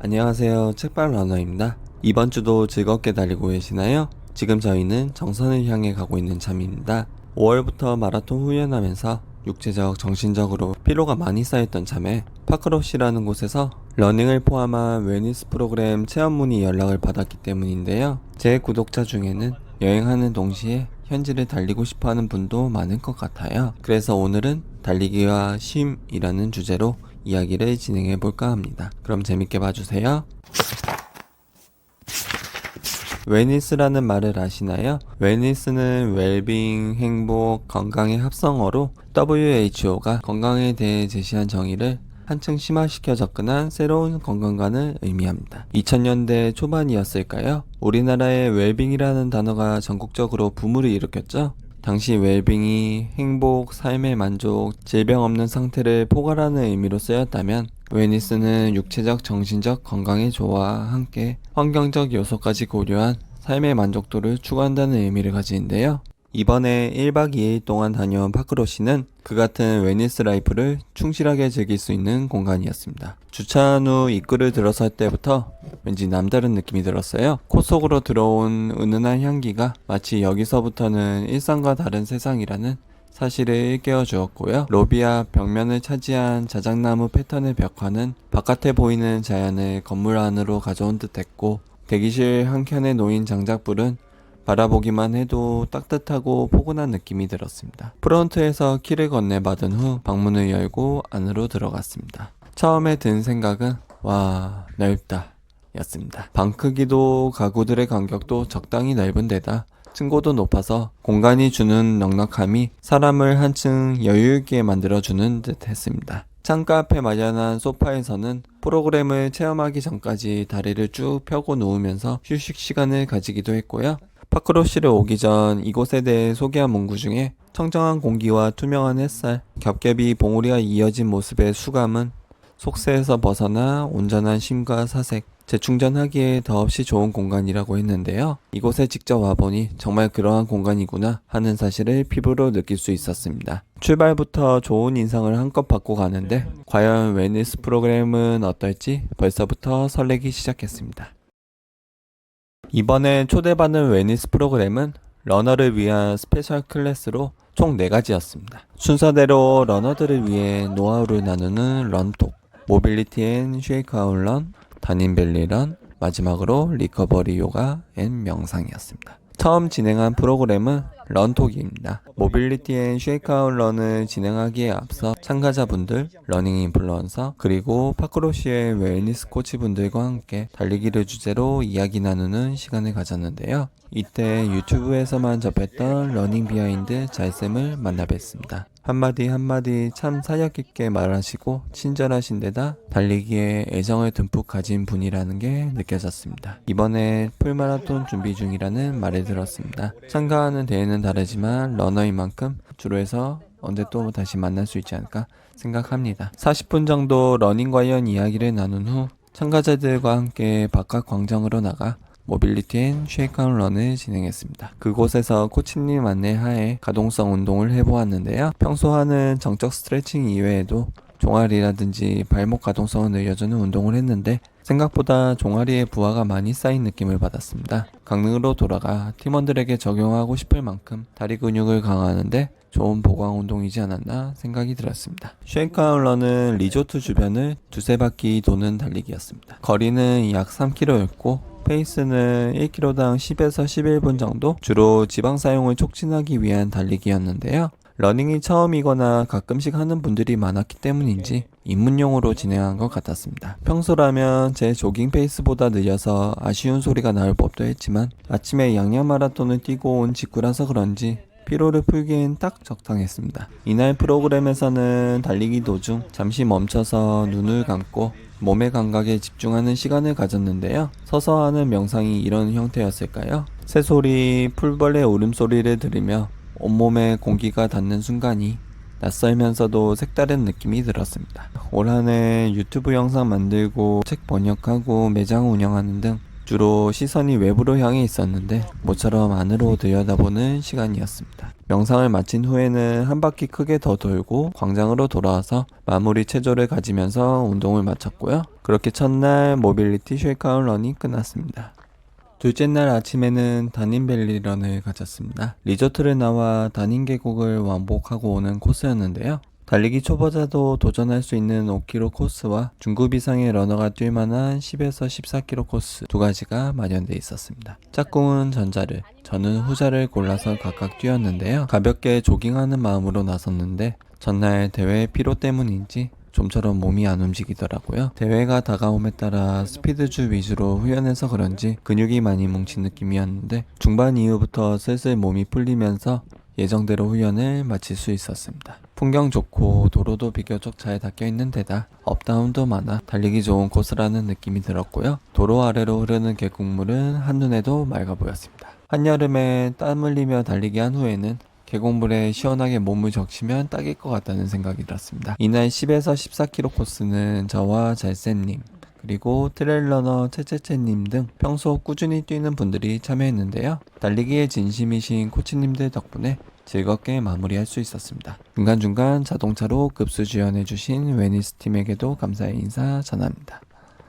안녕하세요. 책방 러너입니다. 이번 주도 즐겁게 달리고 계시나요? 지금 저희는 정선을 향해 가고 있는 참입니다. 5월부터 마라톤 훈련하면서 육체적, 정신적으로 피로가 많이 쌓였던 참에 파크로시라는 곳에서 러닝을 포함한 웰니스 프로그램 체험 문의 연락을 받았기 때문인데요. 제 구독자 중에는 여행하는 동시에 현지를 달리고 싶어하는 분도 많을 것 같아요. 그래서 오늘은 달리기와 쉼이라는 주제로 이야기를 진행해 볼까 합니다. 그럼 재밌게 봐주세요. 웰니스라는 말을 아시나요? 웰니스는 웰빙, 행복, 건강의 합성어로 WHO가 건강에 대해 제시한 정의를 한층 심화시켜 접근한 새로운 건강관을 의미합니다. 2000년대 초반이었을까요? 우리나라의 웰빙이라는 단어가 전국적으로 붐을 일으켰죠. 당시 웰빙이 행복, 삶의 만족, 질병 없는 상태를 포괄하는 의미로 쓰였다면 웰니스는 육체적, 정신적 건강의 조화와 함께 환경적 요소까지 고려한 삶의 만족도를 추구한다는 의미를 가지는데요. 이번에 1박 2일 동안 다녀온 파크로시는 그 같은 웰니스 라이프를 충실하게 즐길 수 있는 공간이었습니다. 주차한 후 입구를 들어설 때부터 왠지 남다른 느낌이 들었어요. 코 속으로 들어온 은은한 향기가 마치 여기서부터는 일상과 다른 세상이라는 사실을 일깨워 주었고요. 로비 앞 벽면을 차지한 자작나무 패턴의 벽화는 바깥에 보이는 자연을 건물 안으로 가져온 듯 했고, 대기실 한켠에 놓인 장작불은 바라보기만 해도 따뜻하고 포근한 느낌이 들었습니다. 프론트에서 키를 건네받은 후 방문을 열고 안으로 들어갔습니다. 처음에 든 생각은 와, 넓다 였습니다. 방 크기도 가구들의 간격도 적당히 넓은 데다 층고도 높아서 공간이 주는 넉넉함이 사람을 한층 여유있게 만들어주는 듯 했습니다. 창가 앞에 마련한 소파에서는 프로그램을 체험하기 전까지 다리를 쭉 펴고 누우면서 휴식 시간을 가지기도 했고요. 파크로시를 오기 전 이곳에 대해 소개한 문구 중에 청정한 공기와 투명한 햇살, 겹겹이 봉우리가 이어진 모습의 수감은 속세에서 벗어나 온전한 쉼과 사색, 재충전하기에 더없이 좋은 공간이라고 했는데요. 이곳에 직접 와보니 정말 그러한 공간이구나 하는 사실을 피부로 느낄 수 있었습니다. 출발부터 좋은 인상을 한껏 받고 가는데 과연 웰니스 프로그램은 어떨지 벌써부터 설레기 시작했습니다. 이번에 초대받은 웰니스 프로그램은 러너를 위한 스페셜 클래스로 총 4가지였습니다. 순서대로 러너들을 위해 노하우를 나누는 런톡, 모빌리티 앤 쉐이크아웃 런, 다닌밸리 런, 마지막으로 리커버리 요가 앤 명상이었습니다. 처음 진행한 프로그램은 런톡입니다. 모빌리티 앤 쉐이크아웃 런을 진행하기에 앞서 참가자분들, 러닝 인플루언서, 그리고 파크로시의 웰니스 코치분들과 함께 달리기를 주제로 이야기 나누는 시간을 가졌는데요. 이때 유튜브에서만 접했던 러닝 비하인드 잘쌤을 만나 뵀습니다. 한마디 참 사력 깊게 말하시고 친절하신 데다 달리기에 애정을 듬뿍 가진 분이라는 게 느껴졌습니다. 이번에 풀마라톤 준비 중이라는 말을 들었습니다. 참가하는 대회는 다르지만 러너인 만큼 주로 해서 언제 또 다시 만날 수 있지 않을까 생각합니다. 40분 정도 러닝 관련 이야기를 나눈 후 참가자들과 함께 바깥 광장으로 나가 모빌리티 앤 쉐이크아웃 런을 진행했습니다. 그곳에서 코치님 안내하에 가동성 운동을 해보았는데요. 평소 하는 정적 스트레칭 이외에도 종아리라든지 발목 가동성을 늘려주는 운동을 했는데 생각보다 종아리에 부하가 많이 쌓인 느낌을 받았습니다. 강릉으로 돌아가 팀원들에게 적용하고 싶을 만큼 다리 근육을 강화하는데 좋은 보강 운동이지 않았나 생각이 들었습니다. 쉐이크아웃 런은 리조트 주변을 두세 바퀴 도는 달리기였습니다. 거리는 약 3km였고 페이스는 1km당 10에서 11분 정도, 주로 지방 사용을 촉진하기 위한 달리기였는데요. 러닝이 처음이거나 가끔씩 하는 분들이 많았기 때문인지 입문용으로 진행한 것 같았습니다. 평소라면 제 조깅 페이스보다 느려서 아쉬운 소리가 나올 법도 했지만 아침에 양양 마라톤을 뛰고 온 직후라서 그런지 피로를 풀기엔 딱 적당했습니다. 이날 프로그램에서는 달리기 도중 잠시 멈춰서 눈을 감고 몸의 감각에 집중하는 시간을 가졌는데요. 서서 하는 명상이 이런 형태였을까요? 새소리, 풀벌레 울음소리를 들으며 온몸에 공기가 닿는 순간이 낯설면서도 색다른 느낌이 들었습니다. 올 한 해 유튜브 영상 만들고 책 번역하고 매장 운영하는 등 주로 시선이 외부로 향해 있었는데 모처럼 안으로 들여다보는 시간이었습니다. 명상을 마친 후에는 한 바퀴 크게 더 돌고 광장으로 돌아와서 마무리 체조를 가지면서 운동을 마쳤고요. 그렇게 첫날 모빌리티 쉐이크아웃 런이 끝났습니다. 둘째 날 아침에는 다닌밸리 런을 가졌습니다. 리조트를 나와 다닌 계곡을 왕복하고 오는 코스였는데요. 달리기 초보자도 도전할 수 있는 5km 코스와 중급 이상의 러너가 뛸 만한 10에서 14km 코스 두 가지가 마련되어 있었습니다. 짝꿍은 전자를, 저는 후자를 골라서 각각 뛰었는데요. 가볍게 조깅하는 마음으로 나섰는데 전날 대회 피로 때문인지 좀처럼 몸이 안 움직이더라고요. 대회가 다가옴에 따라 스피드주 위주로 훈련해서 그런지 근육이 많이 뭉친 느낌이었는데 중반 이후부터 슬슬 몸이 풀리면서 예정대로 훈련을 마칠 수 있었습니다. 풍경 좋고 도로도 비교적 잘 닦여있는 데다 업다운도 많아 달리기 좋은 코스라는 느낌이 들었고요. 도로 아래로 흐르는 계곡물은 한눈에도 맑아 보였습니다. 한여름에 땀 흘리며 달리기 한 후에는 계곡물에 시원하게 몸을 적시면 딱일 것 같다는 생각이 들었습니다. 이날 10에서 14km 코스는 저와 잘센님 그리고 트레일러너 채채채님 등 평소 꾸준히 뛰는 분들이 참여했는데요. 달리기에 진심이신 코치님들 덕분에 즐겁게 마무리할 수 있었습니다. 중간중간 자동차로 급수 지원해주신 웨니스 팀에게도 감사의 인사 전합니다.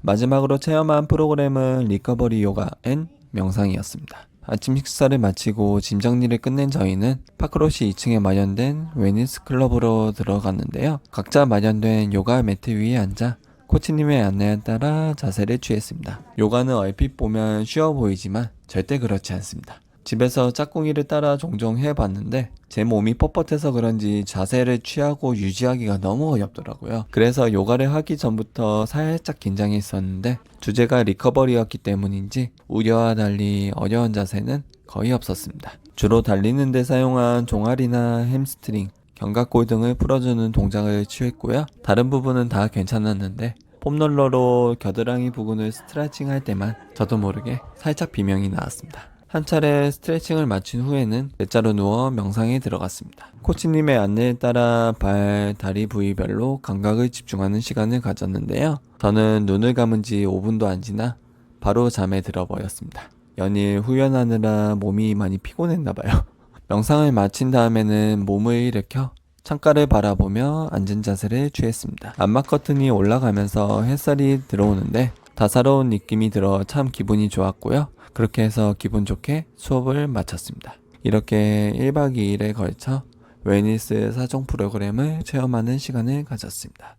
마지막으로 체험한 프로그램은 리커버리 요가 앤 명상이었습니다. 아침 식사를 마치고 짐 정리를 끝낸 저희는 파크로시 2층에 마련된 웨니스 클럽으로 들어갔는데요. 각자 마련된 요가 매트 위에 앉아 코치님의 안내에 따라 자세를 취했습니다. 요가는 얼핏 보면 쉬워 보이지만 절대 그렇지 않습니다. 집에서 짝꿍이를 따라 종종 해봤는데 제 몸이 뻣뻣해서 그런지 자세를 취하고 유지하기가 너무 어렵더라고요. 그래서 요가를 하기 전부터 살짝 긴장이 있었는데 주제가 리커버리였기 때문인지 우려와 달리 어려운 자세는 거의 없었습니다. 주로 달리는 데 사용한 종아리나 햄스트링, 견갑골 등을 풀어주는 동작을 취했고요. 다른 부분은 다 괜찮았는데 폼롤러로 겨드랑이 부근을 스트레칭 할 때만 저도 모르게 살짝 비명이 나왔습니다. 한 차례 스트레칭을 마친 후에는 대자로 누워 명상에 들어갔습니다. 코치님의 안내에 따라 발, 다리 부위별로 감각을 집중하는 시간을 가졌는데요. 저는 눈을 감은 지 5분도 안 지나 바로 잠에 들어버렸습니다. 연일 훈련하느라 몸이 많이 피곤했나봐요. 명상을 마친 다음에는 몸을 일으켜 창가를 바라보며 앉은 자세를 취했습니다. 암막 커튼이 올라가면서 햇살이 들어오는데 다사로운 느낌이 들어 참 기분이 좋았고요. 그렇게 해서 기분 좋게 수업을 마쳤습니다. 이렇게 1박 2일에 걸쳐 웨니스 4종 프로그램을 체험하는 시간을 가졌습니다.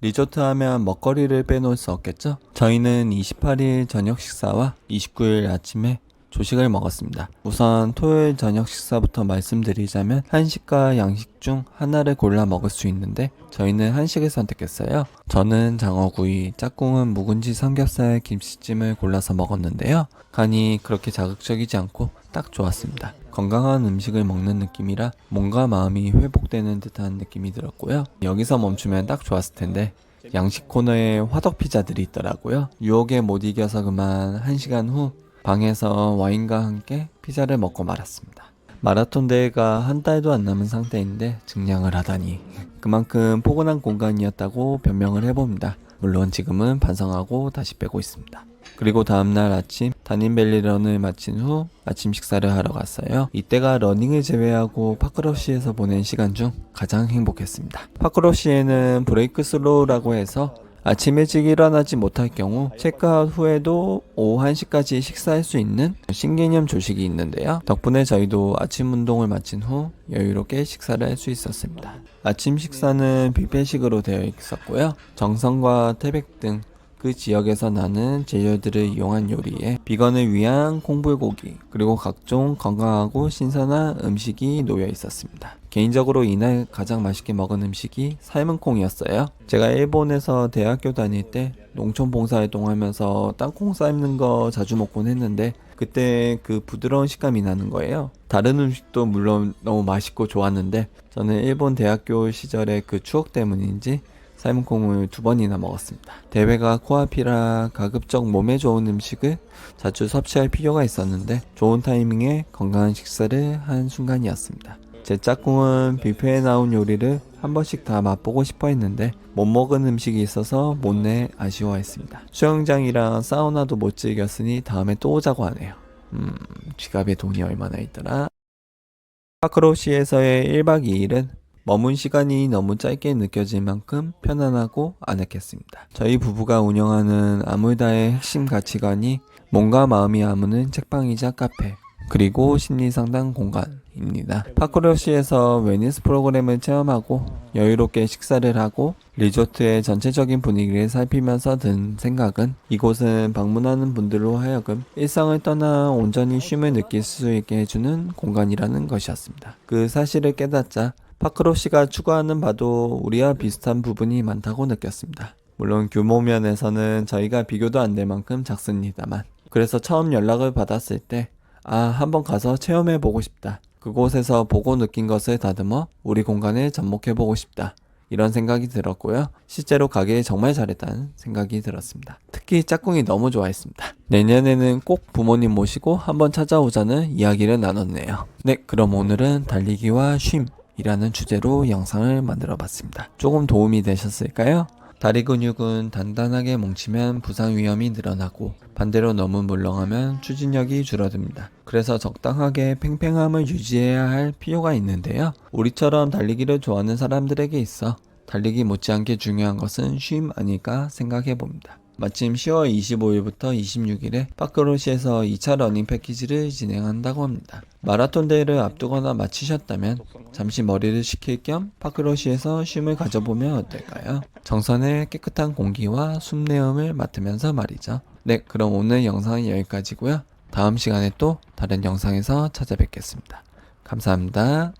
리조트 하면 먹거리를 빼놓을 수 없겠죠? 저희는 28일 저녁 식사와 29일 아침에 조식을 먹었습니다. 우선 토요일 저녁 식사부터 말씀드리자면 한식과 양식 중 하나를 골라 먹을 수 있는데 저희는 한식을 선택했어요. 저는 장어구이, 짝꿍은 묵은지 삼겹살 김치찜을 골라서 먹었는데요. 간이 그렇게 자극적이지 않고 딱 좋았습니다. 건강한 음식을 먹는 느낌이라 몸과 마음이 회복되는 듯한 느낌이 들었고요. 여기서 멈추면 딱 좋았을 텐데 양식 코너에 화덕 피자들이 있더라고요. 유혹에 못 이겨서 그만 1시간 후 방에서 와인과 함께 피자를 먹고 말았습니다. 마라톤 대회가 한 달도 안 남은 상태인데 증량을 하다니 그만큼 포근한 공간이었다고 변명을 해봅니다. 물론 지금은 반성하고 다시 빼고 있습니다. 그리고 다음날 아침 다닌밸리 런을 마친 후 아침 식사를 하러 갔어요. 이때가 러닝을 제외하고 파크러쉬에서 보낸 시간 중 가장 행복했습니다. 파크러쉬에는 브레이크 스로우라고 해서 아침 일찍 일어나지 못할 경우 체크아웃 후에도 오후 1시까지 식사할 수 있는 신개념 조식이 있는데요. 덕분에 저희도 아침 운동을 마친 후 여유롭게 식사를 할 수 있었습니다. 아침 식사는 뷔페식으로 되어 있었고요. 정선과 태백 등 그 지역에서 나는 재료들을 이용한 요리에 비건을 위한 콩불고기 그리고 각종 건강하고 신선한 음식이 놓여 있었습니다. 개인적으로 이날 가장 맛있게 먹은 음식이 삶은 콩이었어요. 제가 일본에서 대학교 다닐 때 농촌 봉사활동하면서 땅콩 삶는 거 자주 먹곤 했는데 그때 그 부드러운 식감이 나는 거예요. 다른 음식도 물론 너무 맛있고 좋았는데 저는 일본 대학교 시절의 그 추억 때문인지 삶은 콩을 2번이나 먹었습니다. 대회가 코앞이라 가급적 몸에 좋은 음식을 자주 섭취할 필요가 있었는데 좋은 타이밍에 건강한 식사를 한 순간이었습니다. 제 짝꿍은 뷔페에 나온 요리를 한 번씩 다 맛보고 싶어 했는데 못 먹은 음식이 있어서 못내 아쉬워했습니다. 수영장이랑 사우나도 못 즐겼으니 다음에 또 오자고 하네요. 지갑에 돈이 얼마나 있더라? 파크로시에서의 1박 2일은 머문 시간이 너무 짧게 느껴질 만큼 편안하고 아늑했습니다. 저희 부부가 운영하는 아물다의 핵심 가치관이 몸과 마음이 아무는 책방이자 카페, 그리고 심리상담 공간입니다. 파크로시에서 웨니스 프로그램을 체험하고 여유롭게 식사를 하고 리조트의 전체적인 분위기를 살피면서 든 생각은 이곳은 방문하는 분들로 하여금 일상을 떠나 온전히 쉼을 느낄 수 있게 해주는 공간이라는 것이었습니다. 그 사실을 깨닫자 파크로시가 추구하는 바도 우리와 비슷한 부분이 많다고 느꼈습니다. 물론 규모 면에서는 저희가 비교도 안 될 만큼 작습니다만, 그래서 처음 연락을 받았을 때 한번 가서 체험해보고 싶다. 그곳에서 보고 느낀 것을 다듬어 우리 공간을 접목해보고 싶다. 이런 생각이 들었고요. 실제로 가길 정말 잘했다는 생각이 들었습니다. 특히 짝꿍이 너무 좋아했습니다. 내년에는 꼭 부모님 모시고 한번 찾아오자는 이야기를 나눴네요. 네, 그럼 오늘은 달리기와 쉼이라는 주제로 영상을 만들어 봤습니다. 조금 도움이 되셨을까요? 다리 근육은 단단하게 뭉치면 부상 위험이 늘어나고 반대로 너무 물렁하면 추진력이 줄어듭니다. 그래서 적당하게 팽팽함을 유지해야 할 필요가 있는데요. 우리처럼 달리기를 좋아하는 사람들에게 있어 달리기 못지않게 중요한 것은 쉼 아닐까 생각해 봅니다. 마침 10월 25일부터 26일에 파크로시에서 2차 러닝 패키지를 진행한다고 합니다. 마라톤 대회를 앞두거나 마치셨다면 잠시 머리를 식힐 겸 파크로시에서 쉼을 가져보면 어떨까요? 정선의 깨끗한 공기와 숨내음을 맡으면서 말이죠. 네, 그럼 오늘 영상은 여기까지고요. 다음 시간에 또 다른 영상에서 찾아뵙겠습니다. 감사합니다.